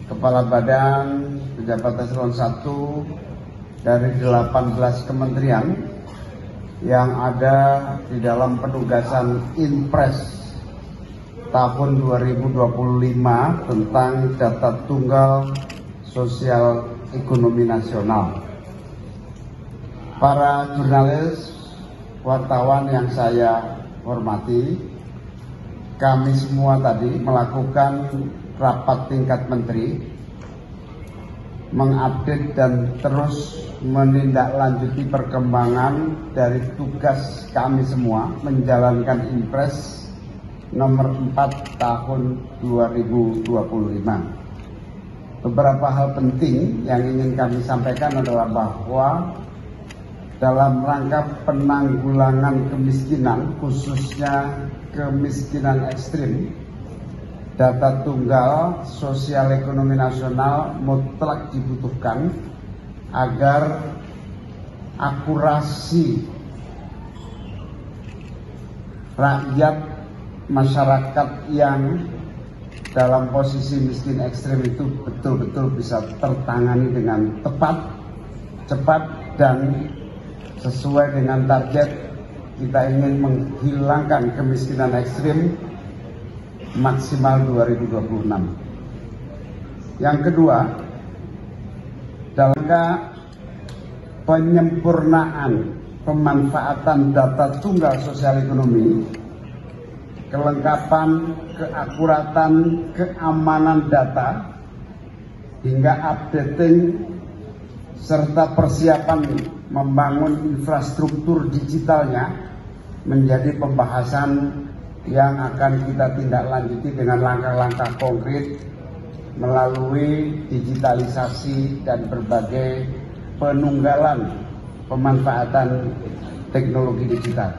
Kepala Badan, pejabat eselon 1 dari 18 kementerian yang ada di dalam penugasan Inpres tahun 2025 tentang data tunggal sosial ekonomi nasional. Para jurnalis, wartawan yang saya hormati, kami semua tadi melakukan rapat tingkat menteri, mengupdate dan terus menindaklanjuti perkembangan dari tugas kami semua menjalankan Inpres nomor 4 tahun 2025. Beberapa hal penting yang ingin kami sampaikan adalah bahwa dalam rangka penanggulangan kemiskinan, khususnya kemiskinan ekstrim, data tunggal sosial ekonomi nasional mutlak dibutuhkan agar akurasi rakyat masyarakat yang dalam posisi miskin ekstrim itu betul-betul bisa tertangani dengan tepat, cepat, dan sesuai dengan target. Kita ingin menghilangkan kemiskinan ekstrim maksimal 2026. Yang kedua, dalam rangka penyempurnaan pemanfaatan data tunggal sosial ekonomi, kelengkapan, keakuratan, keamanan data, hingga updating serta persiapan membangun infrastruktur digitalnya menjadi pembahasan yang akan kita tindak lanjuti dengan langkah-langkah konkret melalui digitalisasi dan berbagai penunggalan pemanfaatan teknologi digital.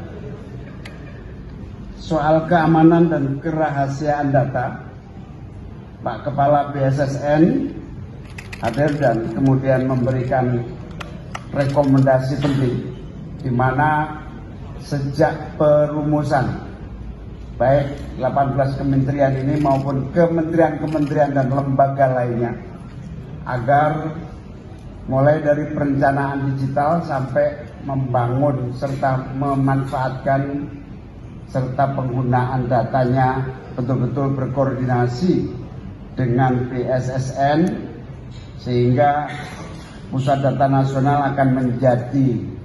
Soal keamanan dan kerahasiaan data, Pak Kepala BSSN hadir dan kemudian memberikan rekomendasi penting di mana sejak perumusan baik 18 kementerian ini maupun kementerian-kementerian dan lembaga lainnya, agar mulai dari perencanaan digital sampai membangun serta memanfaatkan serta penggunaan datanya betul-betul berkoordinasi dengan BSSN, sehingga Pusat Data Nasional akan menjadi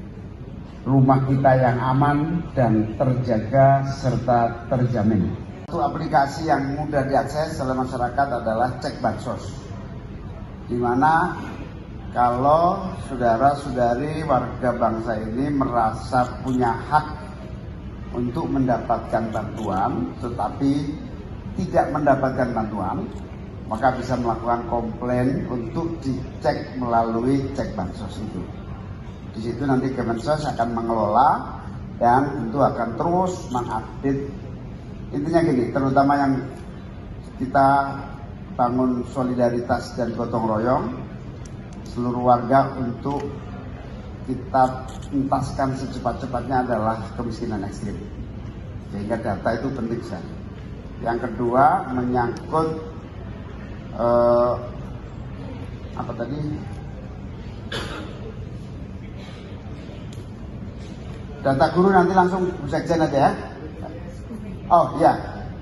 rumah kita yang aman dan terjaga serta terjamin. Satu aplikasi yang mudah diakses oleh masyarakat adalah Cek Bansos, di mana kalau saudara-saudari warga bangsa ini merasa punya hak untuk mendapatkan bantuan tetapi tidak mendapatkan bantuan, maka bisa melakukan komplain untuk dicek melalui Cek Bansos itu. Di situ nanti Kemensos akan mengelola dan tentu akan terus mengupdate. Intinya gini, terutama yang kita bangun solidaritas dan gotong royong seluruh warga untuk kita entaskan secepat-cepatnya adalah kemiskinan ekstrim. Sehingga data itu penting sekali. Yang kedua menyangkut apa tadi? Data guru nanti langsung Bu Sekjen aja ya. Oh iya,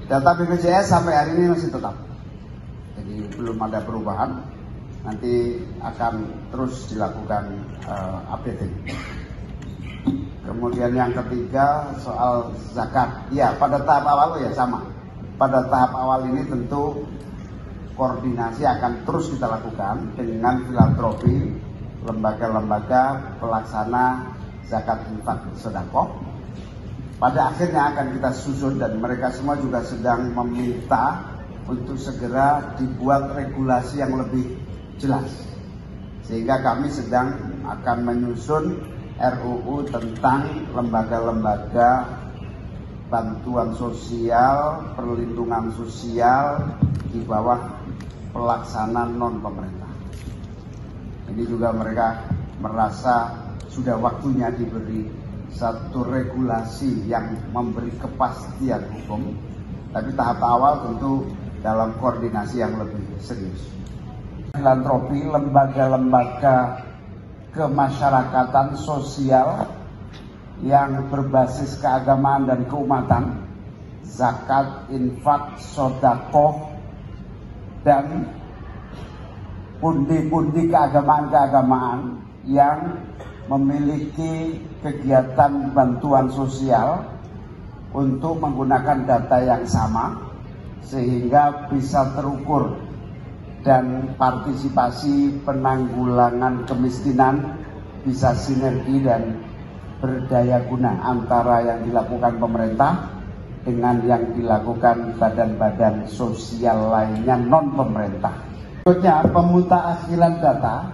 data BPJS sampai hari ini masih tetap. Jadi belum ada perubahan. Nanti akan terus dilakukan updating. Kemudian yang ketiga soal zakat. Ya, pada tahap awal ya sama. Pada tahap awal ini tentu koordinasi akan terus kita lakukan dengan filantropi, lembaga-lembaga pelaksana zakat infak sedekah. Pada akhirnya akan kita susun dan mereka semua juga sedang meminta untuk segera dibuat regulasi yang lebih jelas. Sehingga kami sedang akan menyusun RUU tentang lembaga-lembaga bantuan sosial, perlindungan sosial di bawah pelaksanaan non pemerintah. Ini juga mereka merasa sudah waktunya diberi satu regulasi yang memberi kepastian hukum, tapi tahap awal tentu dalam koordinasi yang lebih serius. filantropi, lembaga-lembaga kemasyarakatan sosial yang berbasis keagamaan dan keumatan, zakat, infak, sedekah, dan pundi-pundi keagamaan-keagamaan yang memiliki kegiatan bantuan sosial untuk menggunakan data yang sama sehingga bisa terukur dan partisipasi penanggulangan kemiskinan bisa sinergi dan berdaya guna antara yang dilakukan pemerintah dengan yang dilakukan badan-badan sosial lainnya non-pemerintah. Berikutnya, pemutakhiran data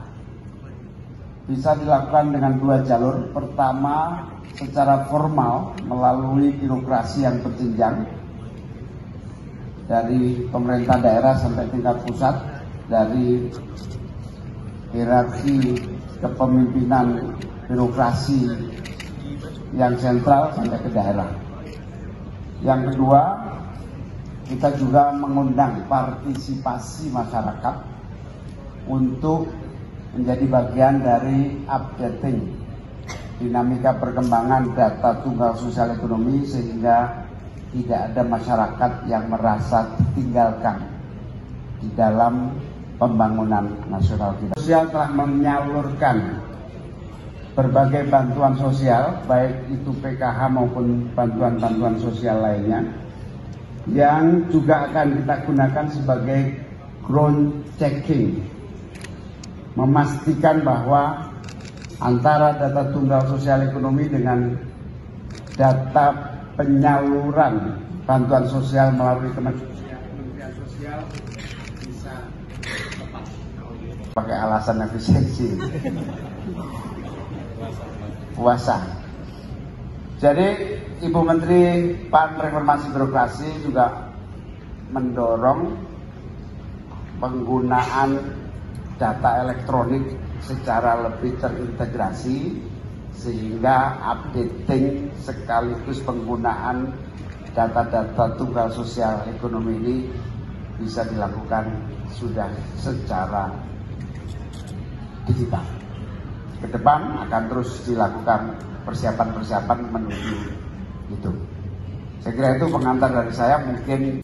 bisa dilakukan dengan dua jalur. Pertama, secara formal melalui birokrasi yang berjenjang dari pemerintah daerah sampai tingkat pusat, dari hierarki kepemimpinan birokrasi yang sentral sampai ke daerah. Yang kedua, kita juga mengundang partisipasi masyarakat untuk menjadi bagian dari updating dinamika perkembangan data tunggal sosial ekonomi sehingga tidak ada masyarakat yang merasa ditinggalkan di dalam pembangunan nasional kita. Sosial telah menyalurkan berbagai bantuan sosial, baik itu PKH maupun bantuan-bantuan sosial lainnya, yang juga akan kita gunakan sebagai ground checking, memastikan bahwa antara data tunggal sosial ekonomi dengan data penyaluran bantuan sosial melalui Kementerian Sosial bisa tepat. Pakai alasan efisiensi, puasa. Jadi Ibu Menteri PAN Reformasi Birokrasi juga mendorong penggunaan data elektronik secara lebih terintegrasi sehingga updating sekaligus penggunaan data-data tunggal sosial ekonomi ini bisa dilakukan sudah secara digital. Ke depan akan terus dilakukan persiapan-persiapan menuju itu. Saya kira itu pengantar dari saya, mungkin